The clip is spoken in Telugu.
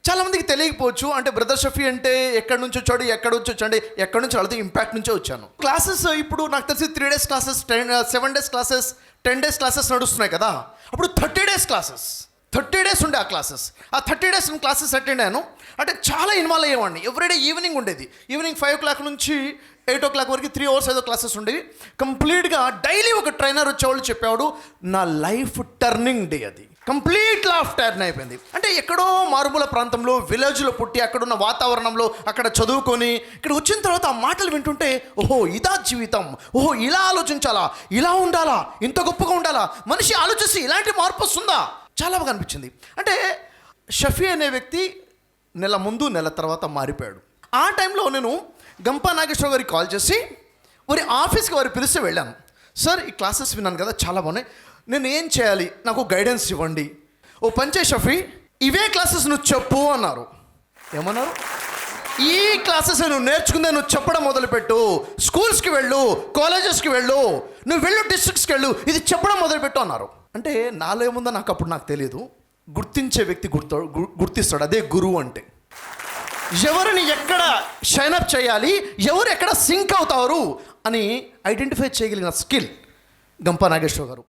చాలామందికి తెలియకపోవచ్చు. అంటే బ్రదర్ షఫీ అంటే ఎక్కడి నుంచి వచ్చాడు, ఎక్కడి నుంచి వచ్చాడు, ఎక్కడి నుంచి వెళ్తే ఇంపాక్ట్ నుంచే వచ్చాను. క్లాసెస్ ఇప్పుడు నాకు తెలిసి 3 days classes, 7 days classes, 10 days classes నడుస్తున్నాయి కదా. అప్పుడు 30 days క్లాసెస్, 30 days ఉండే ఆ క్లాసెస్. ఆ 30 days క్లాసెస్ అటెండ్ అయ్యాను. అంటే చాలా ఇన్వాల్వ్ అయ్యేవాడిని. ఎవ్రీడే ఈవినింగ్ ఉండేది. ఈవినింగ్ 5 o'clock నుంచి 8 o'clock వరకు 3 hours ఏదో క్లాసెస్ ఉండేవి. కంప్లీట్గా డైలీ ఒక ట్రైనర్ వచ్చేవాళ్ళు చెప్పేవాడు. నా లైఫ్ టర్నింగ్ డే అది. కంప్లీట్ లైఫ్ టర్న్ అయిపోయింది. అంటే ఎక్కడో మారుమూల ప్రాంతంలో విలేజ్లో పుట్టి అక్కడున్న వాతావరణంలో అక్కడ చదువుకొని ఇక్కడ వచ్చిన తర్వాత ఆ మాటలు వింటుంటే ఓహో ఇదా జీవితం, ఓహో ఇలా ఆలోచించాలా, ఇలా ఉండాలా, ఇంత గొప్పగా ఉండాలా, మనిషి ఆలోచిస్తే ఇలాంటి మార్పు వస్తుందా, చాలా బాగా అనిపించింది. అంటే షఫీ అనే వ్యక్తి నెల ముందు నెల తర్వాత మారిపోయాడు. ఆ టైంలో నేను గంపా నాగేశ్వర గారికి కాల్ చేసి వారి ఆఫీస్కి వారు పిలిస్తే వెళ్ళాను. సార్ ఈ క్లాసెస్ విన్నాను కదా, చాలా బాగున్నాయి, నేను ఏం చేయాలి, నాకు గైడెన్స్ ఇవ్వండి. ఓ పంచే షఫీ, ఇవే క్లాసెస్ నువ్వు చెప్పు అన్నారు. ఏమన్నారు? ఈ క్లాసెస్ నువ్వు నేర్చుకుందే నువ్వు చెప్పడం మొదలుపెట్టు, స్కూల్స్కి వెళ్ళు, కాలేజెస్కి వెళ్ళు, నువ్వు వెళ్ళు, డిస్ట్రిక్ట్స్కి వెళ్ళు, ఇది చెప్పడం మొదలుపెట్టు అన్నారు. అంటే నాలో ఏముందో నాకు తెలియదు. గుర్తించే వ్యక్తి గుర్తిస్తాడు, అదే గురువు అంటే. ఎవరిని ఎక్కడ షైనప్ చేయాలి, ఎవరు ఎక్కడ సింక్ అవుతారు అని ఐడెంటిఫై చేయగలిగిన స్కిల్ గంపా నాగేశ్వర గారు.